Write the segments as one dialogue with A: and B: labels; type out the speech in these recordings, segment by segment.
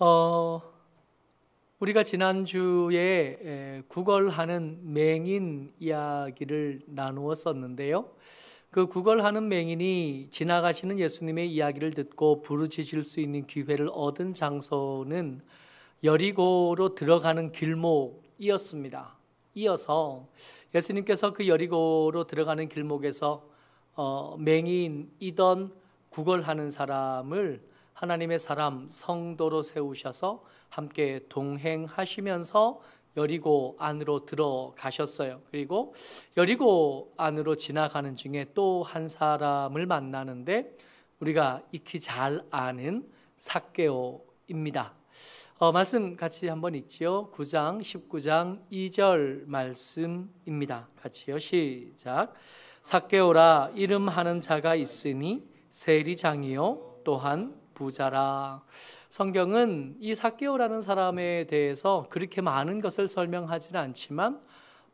A: 어, 우리가 지난주에 구걸하는 맹인 이야기를 나누었었는데요. 그 구걸하는 맹인이 지나가시는 예수님의 이야기를 듣고 부르짖을 수 있는 기회를 얻은 장소는 여리고로 들어가는 길목이었습니다. 이어서 예수님께서 그 여리고로 들어가는 길목에서 맹인이던 구걸하는 사람을 하나님의 사람 성도로 세우셔서 함께 동행하시면서 여리고 안으로 들어가셨어요. 그리고 여리고 안으로 지나가는 중에 또 한 사람을 만나는데 우리가 익히 잘 아는 삭개오입니다. 말씀 같이 한번 읽지요. 9장 19장 2절 말씀입니다. 같이요. 시작. 삭개오라 이름하는 자가 있으니 세리장이요 또한 부자라. 성경은 이 삭개오라는 사람에 대해서 그렇게 많은 것을 설명하지는 않지만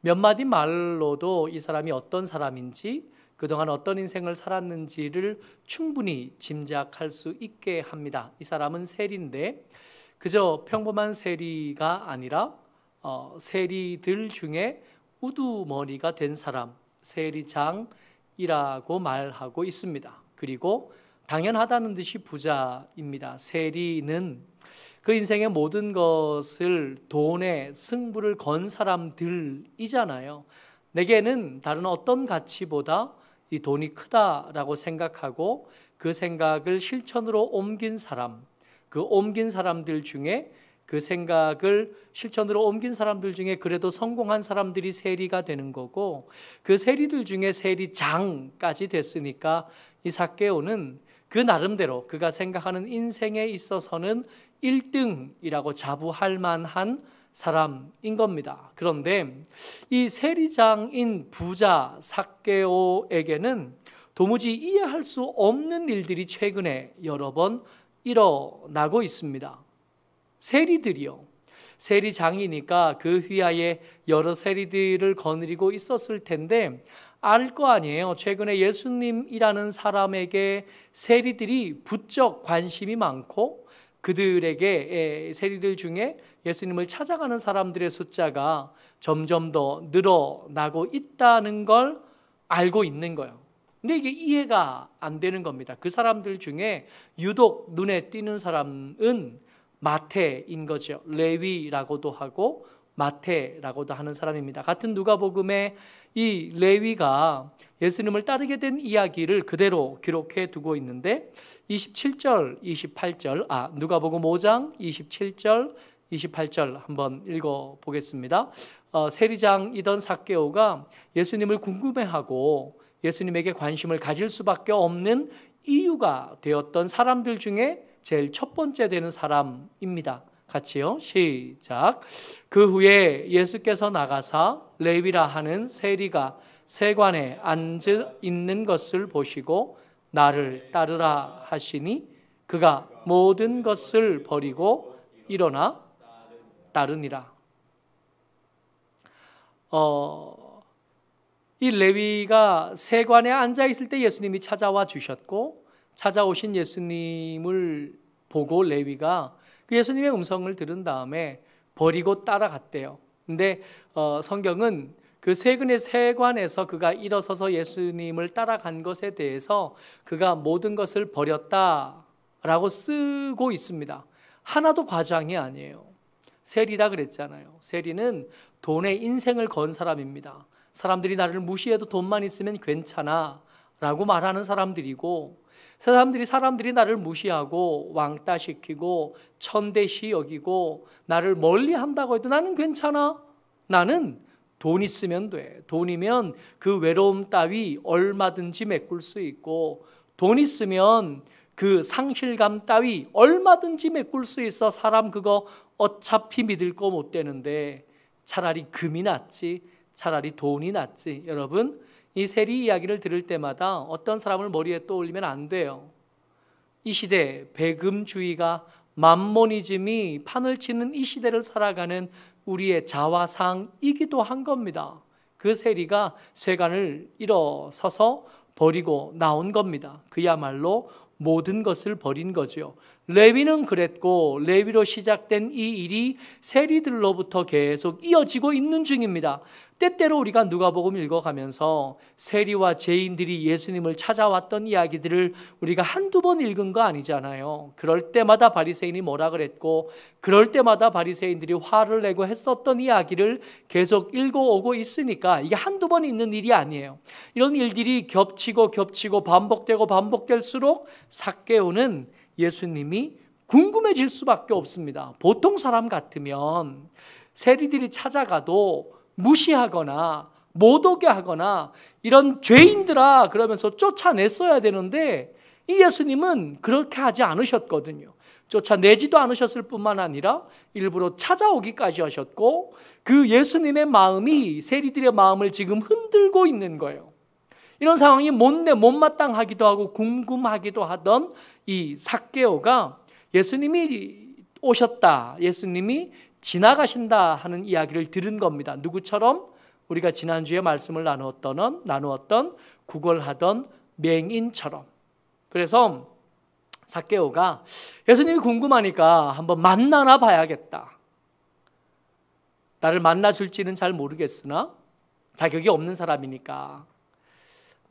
A: 몇 마디 말로도 이 사람이 어떤 사람인지 그동안 어떤 인생을 살았는지를 충분히 짐작할 수 있게 합니다. 이 사람은 세리인데 그저 평범한 세리가 아니라 세리들 중에 우두머리가 된 사람, 세리장이라고 말하고 있습니다. 그리고 당연하다는 듯이 부자입니다. 세리는 그 인생의 모든 것을 돈에 승부를 건 사람들이잖아요. 내게는 다른 어떤 가치보다 이 돈이 크다라고 생각하고 그 생각을 실천으로 옮긴 사람, 그 옮긴 사람들 중에 그 생각을 실천으로 옮긴 사람들 중에 그래도 성공한 사람들이 세리가 되는 거고 그 세리들 중에 세리장까지 됐으니까 이 삭개오는 그 나름대로 그가 생각하는 인생에 있어서는 1등이라고 자부할 만한 사람인 겁니다. 그런데 이 세리장인 부자 삭개오에게는 도무지 이해할 수 없는 일들이 최근에 여러 번 일어나고 있습니다. 세리들이요. 세리장이니까 그 휘하에 여러 세리들을 거느리고 있었을 텐데 알 거 아니에요. 최근에 예수님이라는 사람에게 세리들이 부쩍 관심이 많고 그들에게 세리들 중에 예수님을 찾아가는 사람들의 숫자가 점점 더 늘어나고 있다는 걸 알고 있는 거예요. 근데 이게 이해가 안 되는 겁니다. 그 사람들 중에 유독 눈에 띄는 사람은 마태인 거죠. 레위라고도 하고 마태라고도 하는 사람입니다. 같은 누가복음에 이 레위가 예수님을 따르게 된 이야기를 그대로 기록해 두고 있는데 27절, 28절, 누가복음 5장 27절, 28절 한번 읽어보겠습니다. 세리장이던 삭개오가 예수님을 궁금해하고 예수님에게 관심을 가질 수밖에 없는 이유가 되었던 사람들 중에 제일 첫 번째 되는 사람입니다. 같이요. 시작. 그 후에 예수께서 나가사 레위라 하는 세리가 세관에 앉아 있는 것을 보시고 나를 따르라 하시니 그가 모든 것을 버리고 일어나 따르니라. 이 레위가 세관에 앉아 있을 때 예수님이 찾아와 주셨고 찾아오신 예수님을 보고 레위가 그 예수님의 음성을 들은 다음에 버리고 따라갔대요. 근데 성경은 그 세근의 세관에서 그가 일어서서 예수님을 따라간 것에 대해서 그가 모든 것을 버렸다라고 쓰고 있습니다. 하나도 과장이 아니에요. 세리라 그랬잖아요. 세리는 돈에 인생을 건 사람입니다. 사람들이 나를 무시해도 돈만 있으면 괜찮아 라고 말하는 사람들이고 사람들이 나를 무시하고 왕따시키고 천대시 여기고 나를 멀리한다고 해도 나는 괜찮아. 나는 돈 있으면 돼. 돈이면 그 외로움 따위 얼마든지 메꿀 수 있고 돈 있으면 그 상실감 따위 얼마든지 메꿀 수 있어. 사람 그거 어차피 믿을 거 못 되는데 차라리 금이 낫지, 차라리 돈이 낫지. 여러분 이 세리 이야기를 들을 때마다 어떤 사람을 머리에 떠올리면 안 돼요. 이 시대 배금주의가 맘모니즘이 판을 치는 이 시대를 살아가는 우리의 자화상이기도 한 겁니다. 그 세리가 세간을 일어서서 버리고 나온 겁니다. 그야말로 모든 것을 버린 거죠. 레위는 그랬고 레위로 시작된 이 일이 세리들로부터 계속 이어지고 있는 중입니다. 때때로 우리가 누가복음 읽어가면서 세리와 죄인들이 예수님을 찾아왔던 이야기들을 우리가 한두 번 읽은 거 아니잖아요. 그럴 때마다 바리새인이 뭐라 그랬고 그럴 때마다 바리새인들이 화를 내고 했었던 이야기를 계속 읽어오고 있으니까 이게 한두 번 있는 일이 아니에요. 이런 일들이 겹치고 반복되고 반복될수록 삭개오는 예수님이 궁금해질 수밖에 없습니다. 보통 사람 같으면 세리들이 찾아가도 무시하거나 못 오게 하거나 이런 죄인들아 그러면서 쫓아냈어야 되는데 이 예수님은 그렇게 하지 않으셨거든요. 쫓아내지도 않으셨을 뿐만 아니라 일부러 찾아오기까지 하셨고 그 예수님의 마음이 세리들의 마음을 지금 흔들고 있는 거예요. 이런 상황이 못마땅하기도 하고 궁금하기도 하던 이 삭개오가 예수님이 오셨다, 예수님이 지나가신다 하는 이야기를 들은 겁니다. 누구처럼? 우리가 지난주에 말씀을 나누었던 구걸하던 맹인처럼. 그래서 삭개오가 예수님이 궁금하니까 한번 만나나 봐야겠다. 나를 만나줄지는 잘 모르겠으나 자격이 없는 사람이니까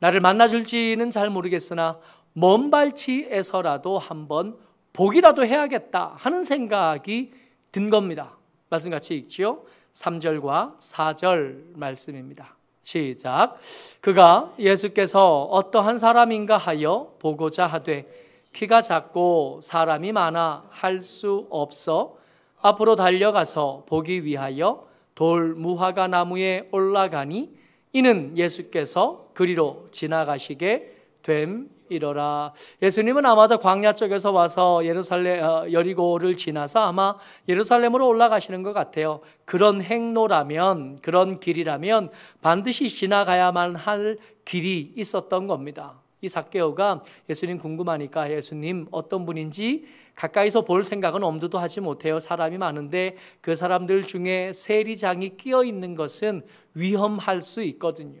A: 나를 만나줄지는 잘 모르겠으나 먼 발치에서라도 한번 보기라도 해야겠다 하는 생각이 든 겁니다. 말씀 같이 읽지요. 3절과 4절 말씀입니다. 시작. 그가 예수께서 어떠한 사람인가 하여 보고자 하되 키가 작고 사람이 많아 할 수 없어 앞으로 달려가서 보기 위하여 돌 무화과 나무에 올라가니 이는 예수께서 그리로 지나가시게 됨이로라. 예수님은 아마도 광야 쪽에서 와서 여리고를 지나서 아마 예루살렘으로 올라가시는 것 같아요. 그런 행로라면, 그런 길이라면 반드시 지나가야만 할 길이 있었던 겁니다. 이 삭개오가 예수님 궁금하니까 예수님 어떤 분인지 가까이서 볼 생각은 엄두도 하지 못해요. 사람이 많은데 그 사람들 중에 세리장이 끼어 있는 것은 위험할 수 있거든요.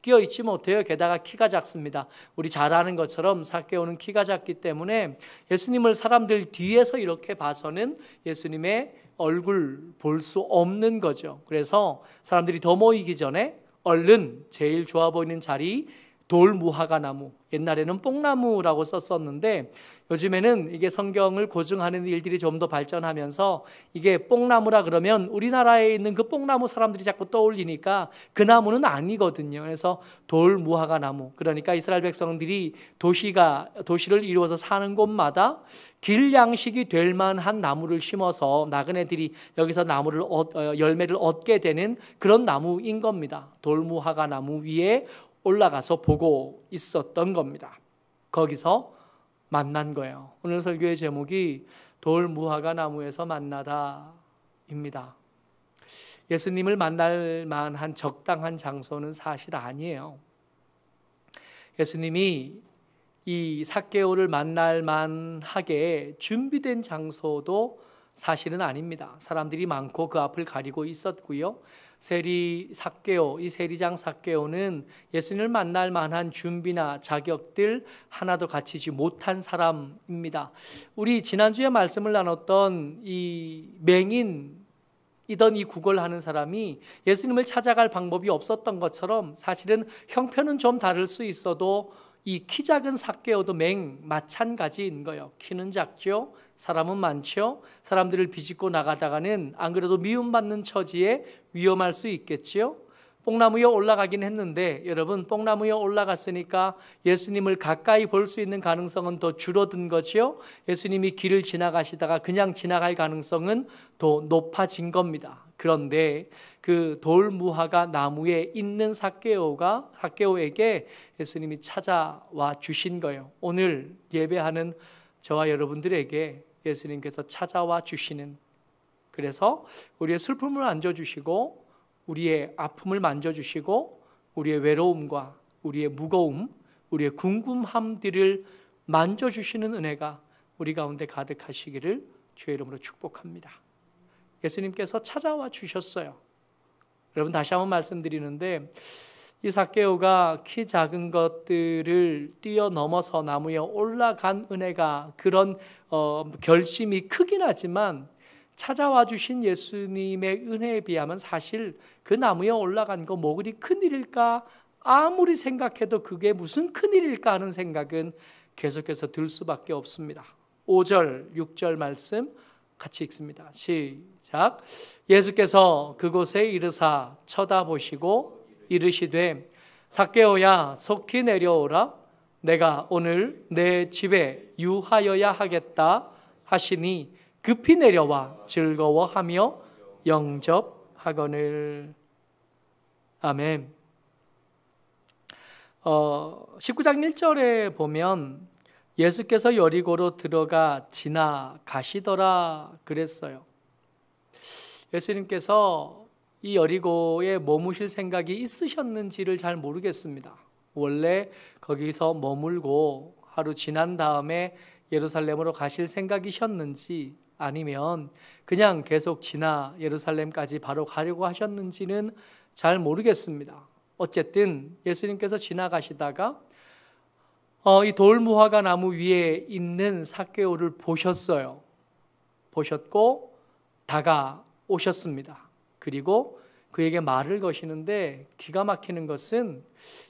A: 끼어 있지 못해요. 게다가 키가 작습니다. 우리 잘 아는 것처럼 삭개오는 키가 작기 때문에 예수님을 사람들 뒤에서 이렇게 봐서는 예수님의 얼굴 볼 수 없는 거죠. 그래서 사람들이 더 모이기 전에 얼른 제일 좋아 보이는 자리 돌 무화과 나무, 옛날에는 뽕나무라고 썼었는데 요즘에는 이게 성경을 고증하는 일들이 좀 더 발전하면서 이게 뽕나무라 그러면 우리나라에 있는 그 뽕나무 사람들이 자꾸 떠올리니까 그 나무는 아니거든요. 그래서 돌 무화과 나무, 그러니까 이스라엘 백성들이 도시를 이루어서 사는 곳마다 길 양식이 될 만한 나무를 심어서 나그네들이 여기서 열매를 얻게 되는 그런 나무인 겁니다. 돌 무화과 나무 위에 올라가서 보고 있었던 겁니다. 거기서 만난 거예요. 오늘 설교의 제목이 돌 무화과 나무에서 만나다입니다. 예수님을 만날 만한 적당한 장소는 사실 아니에요. 예수님이 이 삭개오를 만날 만하게 준비된 장소도 사실은 아닙니다. 사람들이 많고 그 앞을 가리고 있었고요. 이 세리장 삭개오는 예수님을 만날 만한 준비나 자격들 하나도 갖추지 못한 사람입니다. 우리 지난주에 말씀을 나눴던 이 맹인이던 이 구걸하는 사람이 예수님을 찾아갈 방법이 없었던 것처럼 사실은 형편은 좀 다를 수 있어도 이 키 작은 삭개오도 마찬가지인 거예요. 키는 작죠. 사람은 많죠. 사람들을 비집고 나가다가는 안 그래도 미움받는 처지에 위험할 수 있겠죠. 뽕나무 위에 올라가긴 했는데 여러분, 뽕나무 위에 올라갔으니까 예수님을 가까이 볼 수 있는 가능성은 더 줄어든 거죠. 예수님이 길을 지나가시다가 그냥 지나갈 가능성은 더 높아진 겁니다. 그런데 그 돌무화과 나무에 있는 삭개오에게 예수님이 찾아와 주신 거예요. 오늘 예배하는 저와 여러분들에게 예수님께서 찾아와 주시는, 그래서 우리의 슬픔을 안겨주시고 우리의 아픔을 만져주시고 우리의 외로움과 우리의 무거움, 우리의 궁금함들을 만져주시는 은혜가 우리 가운데 가득하시기를 주의 이름으로 축복합니다. 예수님께서 찾아와 주셨어요. 여러분, 다시 한번 말씀드리는데 이 삭개오가 키 작은 것들을 뛰어넘어서 나무에 올라간 은혜가 그런 결심이 크긴 하지만 찾아와 주신 예수님의 은혜에 비하면 사실 그 나무에 올라간 거 뭐 그리 큰일일까? 아무리 생각해도 그게 무슨 큰일일까 하는 생각은 계속해서 들 수밖에 없습니다. 5절, 6절 말씀 같이 읽습니다. 시작. 예수께서 그곳에 이르사 쳐다보시고 이르시되 삭개오야 속히 내려오라 내가 오늘 내 집에 유하여야 하겠다 하시니 급히 내려와 즐거워하며 영접하거늘. 아멘. 19장 1절에 보면 예수께서 여리고로 들어가 지나가시더라 그랬어요. 예수님께서 이 여리고에 머무실 생각이 있으셨는지를 잘 모르겠습니다. 원래 거기서 머물고 하루 지난 다음에 예루살렘으로 가실 생각이셨는지 아니면 그냥 계속 지나 예루살렘까지 바로 가려고 하셨는지는 잘 모르겠습니다. 어쨌든 예수님께서 지나가시다가 이 돌무화과 나무 위에 있는 삭개오를 보셨어요. 보셨고 다가오셨습니다. 그리고 그에게 말을 거시는데 기가 막히는 것은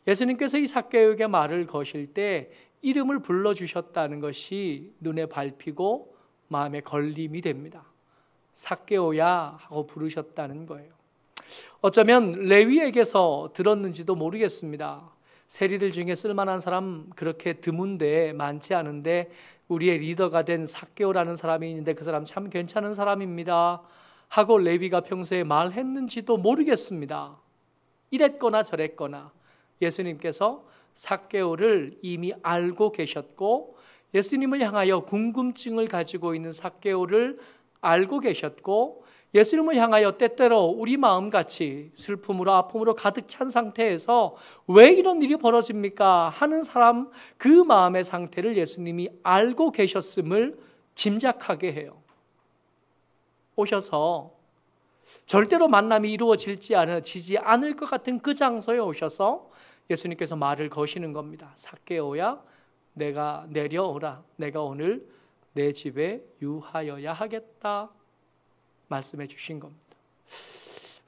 A: 예수님께서 이 삭개오에게 말을 거실 때 이름을 불러주셨다는 것이 눈에 밟히고 마음에 걸림이 됩니다. 삭개오야 하고 부르셨다는 거예요. 어쩌면 레위에게서 들었는지도 모르겠습니다. 세리들 중에 쓸만한 사람 그렇게 드문데 많지 않은데 우리의 리더가 된 삭개오라는 사람이 있는데 그 사람 참 괜찮은 사람입니다 하고 레위가 평소에 말했는지도 모르겠습니다. 이랬거나 저랬거나 예수님께서 삭개오를 이미 알고 계셨고 예수님을 향하여 궁금증을 가지고 있는 삭개오를 알고 계셨고 예수님을 향하여 때때로 우리 마음같이 슬픔으로 아픔으로 가득 찬 상태에서 왜 이런 일이 벌어집니까? 하는 사람 그 마음의 상태를 예수님이 알고 계셨음을 짐작하게 해요. 오셔서 절대로 만남이 이루어지지 않을 것 같은 그 장소에 오셔서 예수님께서 말을 거시는 겁니다. 삭개오야 내가 내려오라 내가 오늘 내 집에 유하여야 하겠다 말씀해 주신 겁니다.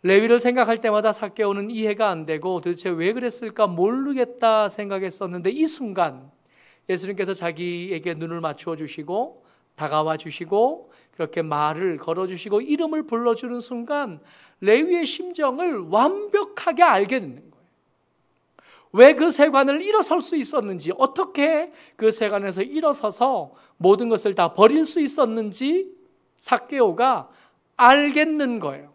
A: 레위를 생각할 때마다 삭개오는 이해가 안 되고 도대체 왜 그랬을까 모르겠다 생각했었는데 이 순간 예수님께서 자기에게 눈을 맞추어 주시고 다가와 주시고 그렇게 말을 걸어주시고 이름을 불러주는 순간 레위의 심정을 완벽하게 알게 되는 거예요. 왜 그 세관을 일어설 수 있었는지, 어떻게 그 세관에서 일어서서 모든 것을 다 버릴 수 있었는지 삭개오가 알겠는 거예요.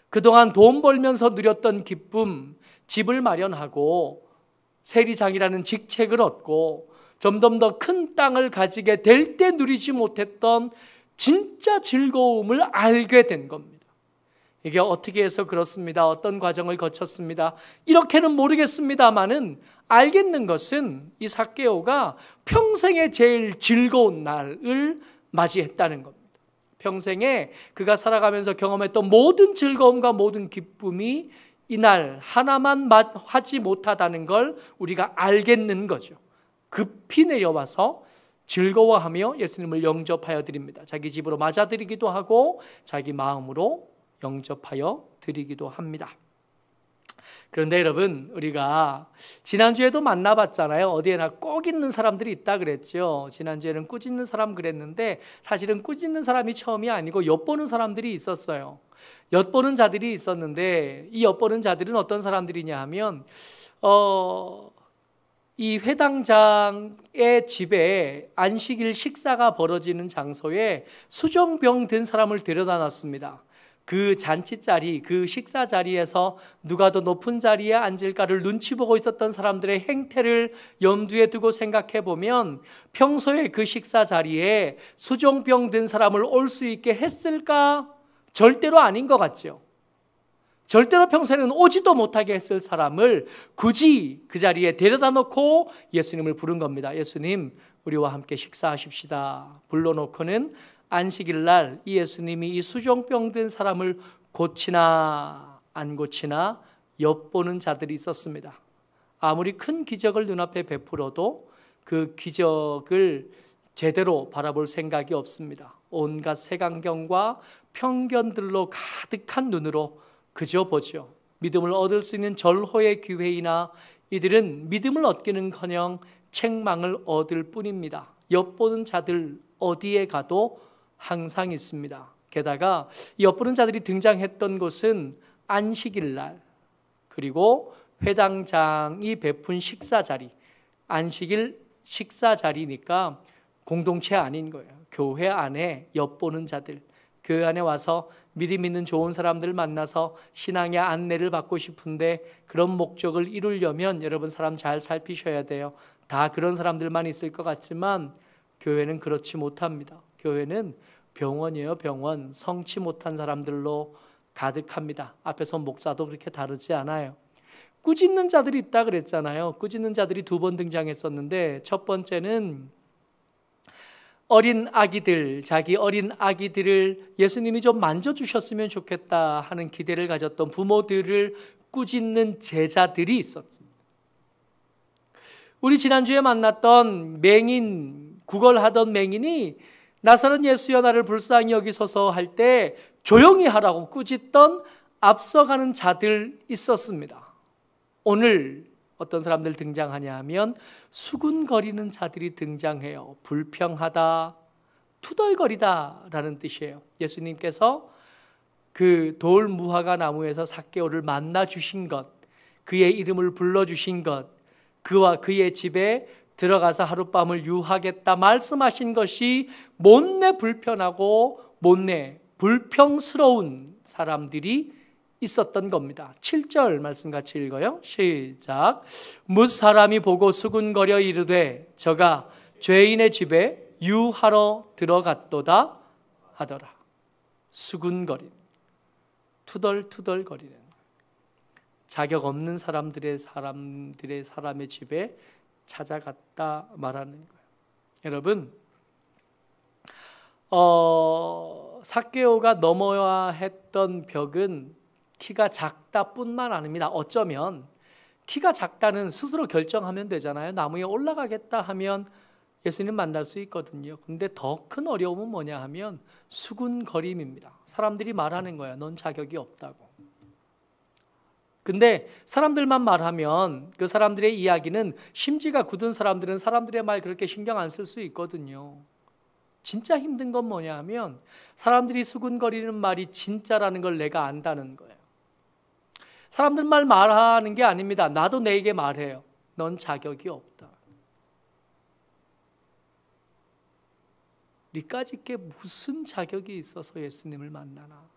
A: 그동안 돈 벌면서 누렸던 기쁨, 집을 마련하고 세리장이라는 직책을 얻고 점점 더 큰 땅을 가지게 될 때 누리지 못했던 진짜 즐거움을 알게 된 겁니다. 이게 어떻게 해서 그렇습니다. 어떤 과정을 거쳤습니다. 이렇게는 모르겠습니다만은 알겠는 것은 이 삭개오가 평생에 제일 즐거운 날을 맞이했다는 겁니다. 평생에 그가 살아가면서 경험했던 모든 즐거움과 모든 기쁨이 이날 하나만 하지 못하다는 걸 우리가 알겠는 거죠. 급히 내려와서 즐거워하며 예수님을 영접하여 드립니다. 자기 집으로 맞아들이기도 하고 자기 마음으로 영접하여 드리기도 합니다. 그런데 여러분, 우리가 지난주에도 만나봤잖아요. 어디에나 꼭 있는 사람들이 있다 그랬죠. 지난주에는 꾸짖는 사람 그랬는데 사실은 꾸짖는 사람이 처음이 아니고 엿보는 사람들이 있었어요. 엿보는 자들이 있었는데 이 엿보는 자들은 어떤 사람들이냐 하면 이 회당장의 집에 안식일 식사가 벌어지는 장소에 수종병 든 사람을 데려다 놨습니다. 그 잔치 자리, 그 식사 자리에서 누가 더 높은 자리에 앉을까를 눈치 보고 있었던 사람들의 행태를 염두에 두고 생각해 보면 평소에 그 식사 자리에 수종병 든 사람을 올 수 있게 했을까? 절대로 아닌 것 같죠. 절대로 평소에는 오지도 못하게 했을 사람을 굳이 그 자리에 데려다 놓고 예수님을 부른 겁니다. 예수님, 우리와 함께 식사하십시다. 불러놓고는 안식일 날 이 예수님이 이 수종병 든 사람을 고치나 안 고치나 엿보는 자들이 있었습니다. 아무리 큰 기적을 눈앞에 베풀어도 그 기적을 제대로 바라볼 생각이 없습니다. 온갖 색안경과 편견들로 가득한 눈으로 그저 보죠. 믿음을 얻을 수 있는 절호의 기회이나 이들은 믿음을 얻기는커녕 책망을 얻을 뿐입니다. 엿보는 자들 어디에 가도 항상 있습니다. 게다가 엿보는 자들이 등장했던 곳은 안식일 날, 그리고 회당장이 베푼 식사 자리, 안식일 식사 자리니까 공동체 아닌 거예요. 교회 안에 엿보는 자들, 교회 안에 와서 믿음 있는 좋은 사람들 만나서 신앙의 안내를 받고 싶은데 그런 목적을 이루려면 여러분 사람 잘 살피셔야 돼요. 다 그런 사람들만 있을 것 같지만 교회는 그렇지 못합니다. 교회는 병원이에요. 병원. 성치 못한 사람들로 가득합니다. 앞에서 목사도 그렇게 다르지 않아요. 꾸짖는 자들이 있다 그랬잖아요. 꾸짖는 자들이 2번 등장했었는데, 첫 번째는 어린 아기들, 자기 어린 아기들을 예수님이 좀 만져주셨으면 좋겠다 하는 기대를 가졌던 부모들을 꾸짖는 제자들이 있었습니다. 우리 지난주에 만났던 맹인, 구걸하던 맹인이 나사렛 예수여 나를 불쌍히 여기소서 할 때 조용히 하라고 꾸짖던 앞서가는 자들 있었습니다. 오늘 어떤 사람들 등장하냐 하면 수군거리는 자들이 등장해요. 불평하다, 투덜거리다 라는 뜻이에요. 예수님께서 그 돌 무화과 나무에서 삭개오를 만나 주신 것, 그의 이름을 불러주신 것, 그와 그의 집에 들어가서 하룻밤을 유하겠다 말씀하신 것이 못내 불편하고 못내 불평스러운 사람들이 있었던 겁니다. 7절 말씀 같이 읽어요. 시작. 뭇 사람이 보고 수군거려 이르되 저가 죄인의 집에 유하러 들어갔도다 하더라. 수군거림, 투덜투덜거리는 자격 없는 사람의 집에 찾아갔다 말하는 거예요. 여러분, 삭개오가 넘어야 했던 벽은 키가 작다뿐만 아닙니다. 어쩌면 키가 작다는 스스로 결정하면 되잖아요. 나무에 올라가겠다 하면 예수님 만날 수 있거든요. 근데 더 큰 어려움은 뭐냐 하면 수군거림입니다. 사람들이 말하는 거야. 넌 자격이 없다고. 근데 사람들만 말하면 그 사람들의 이야기는, 심지가 굳은 사람들은 사람들의 말 그렇게 신경 안 쓸 수 있거든요. 진짜 힘든 건 뭐냐 하면 사람들이 수군거리는 말이 진짜라는 걸 내가 안다는 거예요. 사람들 말 말하는 게 아닙니다. 나도 내게 말해요. 넌 자격이 없다. 니까짓 게 무슨 자격이 있어서 예수님을 만나나.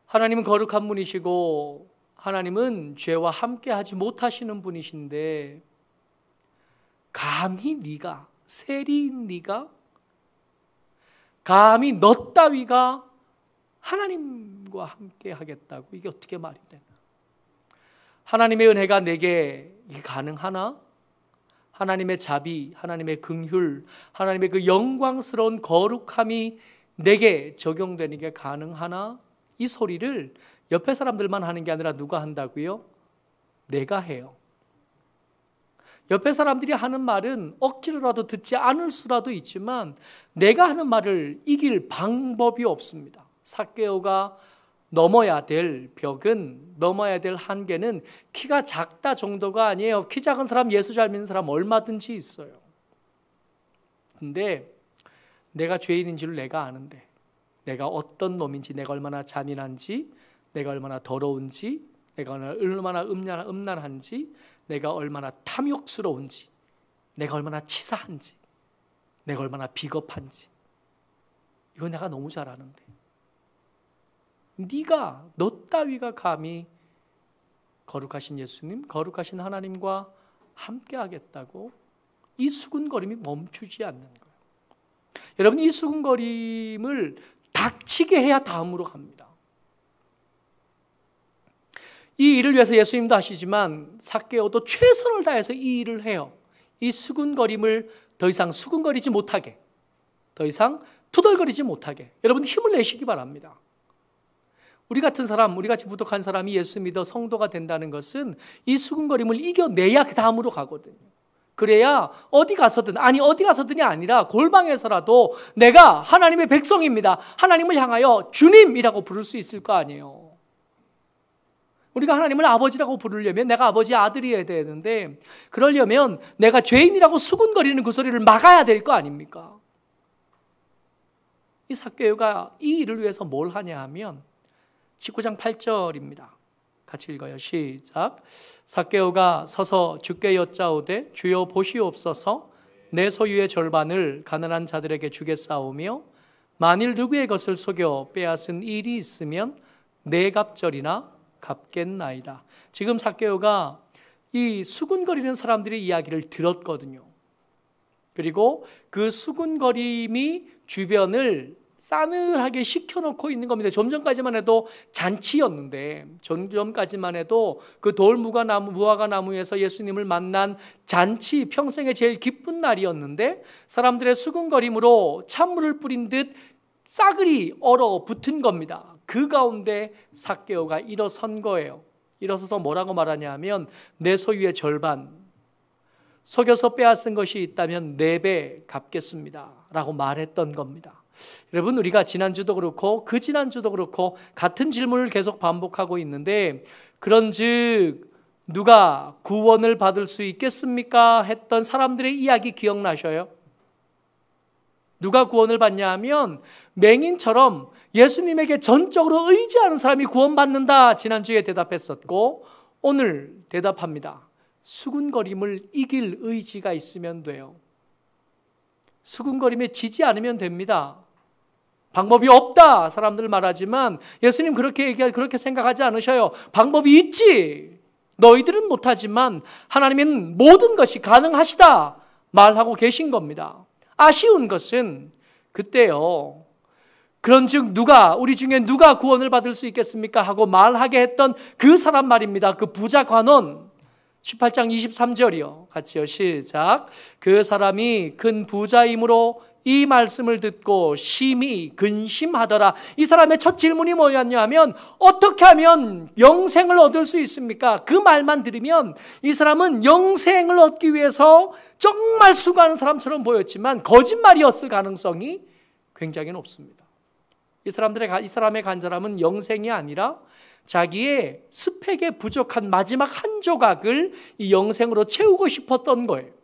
A: 하나님은 거룩한 분이시고 하나님은 죄와 함께 하지 못하시는 분이신데, 감히 네가, 세리인 네가, 감히 너 따위가 하나님과 함께 하겠다고, 이게 어떻게 말이 되나? 하나님의 은혜가 내게 이게 가능하나? 하나님의 자비, 하나님의 긍휼, 하나님의 그 영광스러운 거룩함이 내게 적용되는 게 가능하나? 이 소리를 옆에 사람들만 하는 게 아니라 누가 한다고요? 내가 해요. 옆에 사람들이 하는 말은 억지로라도 듣지 않을 수라도 있지만 내가 하는 말을 이길 방법이 없습니다. 삭개오가 넘어야 될 벽은, 넘어야 될 한계는 키가 작다 정도가 아니에요. 키 작은 사람, 예수 잘 믿는 사람 얼마든지 있어요. 근데 내가 죄인인 줄 내가 아는데, 내가 어떤 놈인지, 내가 얼마나 잔인한지, 내가 얼마나 더러운지, 내가 얼마나 음란한지, 내가 얼마나 탐욕스러운지, 내가 얼마나 치사한지, 내가 얼마나 비겁한지, 이거 내가 너무 잘 아는데 네가, 너 따위가 감히 거룩하신 예수님, 거룩하신 하나님과 함께 하겠다고? 이 수군거림이 멈추지 않는 거예요. 여러분, 이 수군거림을 닥치게 해야 다음으로 갑니다. 이 일을 위해서 예수님도 하시지만 삭개오도 최선을 다해서 이 일을 해요. 이 수군거림을 더 이상 수군거리지 못하게, 더 이상 투덜거리지 못하게 여러분 힘을 내시기 바랍니다. 우리 같은 사람, 우리 같이 부족한 사람이 예수 믿어 성도가 된다는 것은 이 수군거림을 이겨내야 그 다음으로 가거든요. 그래야 어디 가서든이 아니라 골방에서라도 내가 하나님의 백성입니다, 하나님을 향하여 주님이라고 부를 수 있을 거 아니에요. 우리가 하나님을 아버지라고 부르려면 내가 아버지의 아들이어야 되는데, 그러려면 내가 죄인이라고 수군거리는 그 소리를 막아야 될 거 아닙니까? 이 삭개오가 이 일을 위해서 뭘 하냐 하면 19장 8절입니다. 같이 읽어요. 시작. 삭개오가 서서 주께 여짜오되 주여 보시옵소서, 내 소유의 절반을 가난한 자들에게 주겠사오며 만일 누구의 것을 속여 빼앗은 일이 있으면 네 갑절이나 갚겠나이다. 지금 삭개오가 이 수군거리는 사람들의 이야기를 들었거든요. 그리고 그 수군거림이 주변을 싸늘하게 식혀놓고 있는 겁니다. 좀 전까지만 해도 잔치였는데, 좀 전까지만 해도 그 돌 무화과 나무에서 예수님을 만난 잔치, 평생의 제일 기쁜 날이었는데 사람들의 수군거림으로 찬물을 뿌린 듯 싸그리 얼어붙은 겁니다. 그 가운데 삭개오가 일어선 거예요. 일어서서 뭐라고 말하냐면 내 소유의 절반, 속여서 빼앗은 것이 있다면 4배 갚겠습니다 라고 말했던 겁니다. 여러분, 우리가 지난주도 그렇고 그 지난주도 그렇고 같은 질문을 계속 반복하고 있는데, 그런즉 누가 구원을 받을 수 있겠습니까? 했던 사람들의 이야기 기억나셔요? 누가 구원을 받냐 하면 맹인처럼 예수님에게 전적으로 의지하는 사람이 구원받는다, 지난주에 대답했었고, 오늘 대답합니다. 수군거림을 이길 의지가 있으면 돼요. 수군거림에 지지 않으면 됩니다. 방법이 없다 사람들 말하지만 예수님 그렇게 생각하지 않으셔요. 방법이 있지. 너희들은 못하지만 하나님은 모든 것이 가능하시다 말하고 계신 겁니다. 아쉬운 것은 그때요, 그런즉 우리 중에 누가 구원을 받을 수 있겠습니까? 하고 말하게 했던 그 사람 말입니다. 그 부자 관원, 18장 23절이요. 같이요. 시작. 그 사람이 큰 부자이므로 이 말씀을 듣고 심히 근심하더라. 이 사람의 첫 질문이 뭐였냐 하면 어떻게 하면 영생을 얻을 수 있습니까? 그 말만 들으면 이 사람은 영생을 얻기 위해서 정말 수고하는 사람처럼 보였지만 거짓말이었을 가능성이 굉장히 높습니다. 이 사람의 간절함은 영생이 아니라 자기의 스펙에 부족한 마지막 한 조각을 이 영생으로 채우고 싶었던 거예요.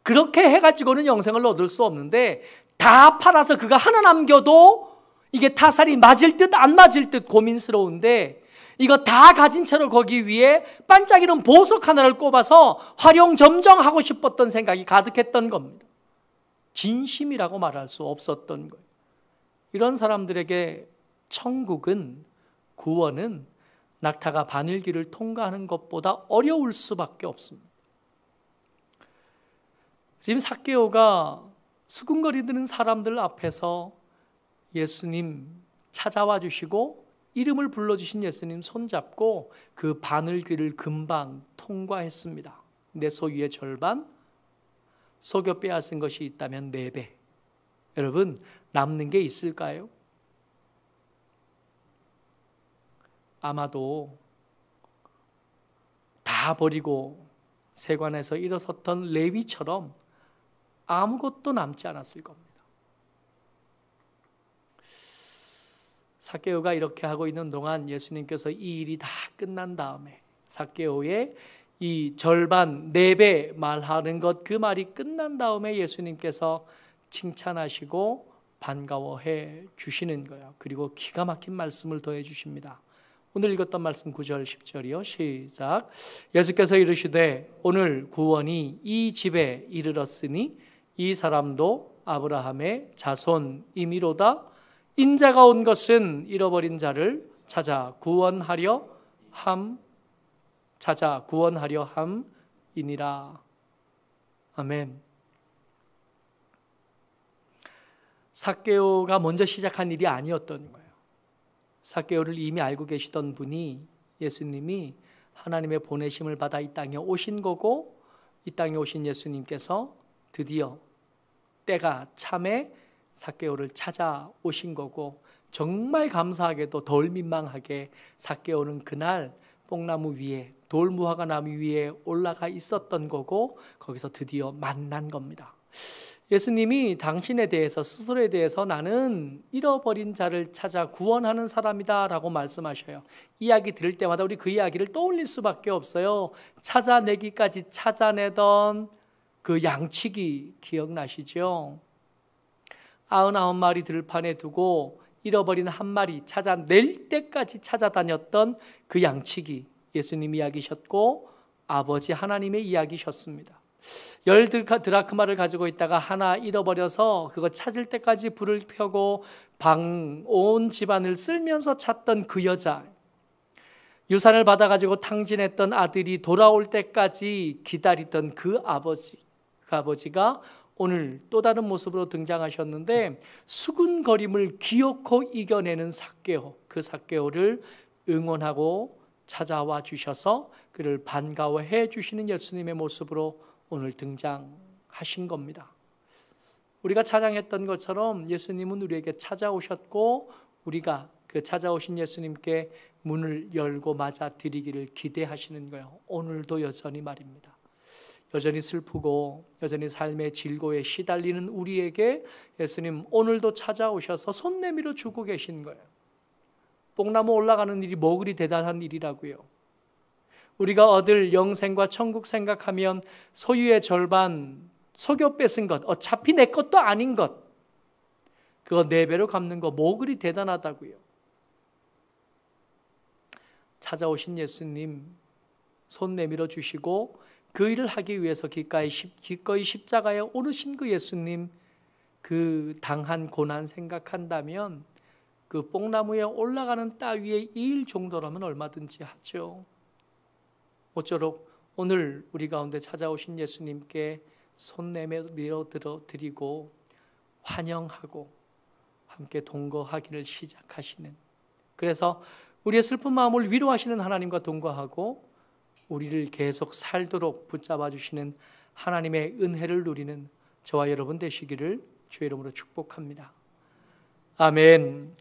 A: 그렇게 해가지고는 영생을 얻을 수 없는데, 다 팔아서 그가 하나 남겨도 이게 타살이 맞을 듯 안 맞을 듯 고민스러운데, 이거 다 가진 채로 거기 위에 반짝이는 보석 하나를 꼽아서 활용점정하고 싶었던 생각이 가득했던 겁니다. 진심이라고 말할 수 없었던 거예요. 이런 사람들에게 천국은, 구원은 낙타가 바늘길을 통과하는 것보다 어려울 수밖에 없습니다. 지금 삭개오가 수군거리는 사람들 앞에서 예수님 찾아와 주시고 이름을 불러주신 예수님 손잡고 그 바늘길을 금방 통과했습니다. 내 소유의 절반, 속여 빼앗은 것이 있다면 4배. 여러분, 남는 게 있을까요? 아마도 다 버리고 세관에서 일어섰던 레위처럼 아무것도 남지 않았을 겁니다. 삭개오가 이렇게 하고 있는 동안 예수님께서 이 일이 다 끝난 다음에 삭개오의 이 절반 4배 말하는 것, 그 말이 끝난 다음에 예수님께서 칭찬하시고 반가워해 주시는 거예요. 그리고 기가 막힌 말씀을 더해 주십니다. 오늘 읽었던 말씀 9절 10절이요. 시작. 예수께서 이르시되 오늘 구원이 이 집에 이르렀으니 이 사람도 아브라함의 자손이미로다. 인자가 온 것은 잃어버린 자를 찾아 구원하려 함이니라. 아멘. 삭개오가 먼저 시작한 일이 아니었던 거예요. 삭개오를 이미 알고 계시던 분이, 예수님이 하나님의 보내심을 받아 이 땅에 오신 거고, 이 땅에 오신 예수님께서 드디어 때가 참에 삭개오를 찾아오신 거고, 정말 감사하게도 덜 민망하게 삭개오는 그날 뽕나무 위에 돌무화과 나무 위에 올라가 있었던 거고 거기서 드디어 만난 겁니다. 예수님이 당신에 대해서 스스로에 대해서 나는 잃어버린 자를 찾아 구원하는 사람이다 라고 말씀하셔요. 이야기 들을 때마다 우리 그 이야기를 떠올릴 수밖에 없어요. 찾아내기까지 찾아내던 그 양치기 기억나시죠? 99마리 들판에 두고 잃어버린 한 마리 찾아낼 때까지 찾아다녔던 그 양치기, 예수님 이야기셨고 아버지 하나님의 이야기셨습니다. 10 드라크마를 가지고 있다가 하나 잃어버려서 그거 찾을 때까지 불을 펴고 온 집안을 쓸면서 찾던 그 여자, 유산을 받아가지고 탕진했던 아들이 돌아올 때까지 기다리던 그 아버지가 오늘 또 다른 모습으로 등장하셨는데 수군거림을 기어코 이겨내는 삭개오, 그 삭개오를 응원하고 찾아와 주셔서 그를 반가워해 주시는 예수님의 모습으로 오늘 등장하신 겁니다. 우리가 찬양했던 것처럼 예수님은 우리에게 찾아오셨고 우리가 그 찾아오신 예수님께 문을 열고 맞아 드리기를 기대하시는 거예요. 오늘도 여전히 말입니다. 여전히 슬프고 여전히 삶의 질고에 시달리는 우리에게 예수님 오늘도 찾아오셔서 손 내밀어 주고 계신 거예요. 뽕나무 올라가는 일이 뭐 그리 대단한 일이라고요. 우리가 얻을 영생과 천국 생각하면 소유의 절반 속여 뺏은 것, 어차피 내 것도 아닌 것, 그거 4배로 갚는 거 뭐 그리 대단하다고요. 찾아오신 예수님 손 내밀어 주시고 그 일을 하기 위해서 기꺼이 십자가에 오르신 그 예수님, 그 당한 고난 생각한다면 그 뽕나무에 올라가는 따위의 일 정도라면 얼마든지 하죠. 모쪼록 오늘 우리 가운데 찾아오신 예수님께 손 내밀어 드리고 환영하고 함께 동거하기를 시작하시는, 그래서 우리의 슬픈 마음을 위로하시는 하나님과 동거하고 우리를 계속 살도록 붙잡아 주시는 하나님의 은혜를 누리는 저와 여러분 되시기를 주의 이름으로 축복합니다. 아멘.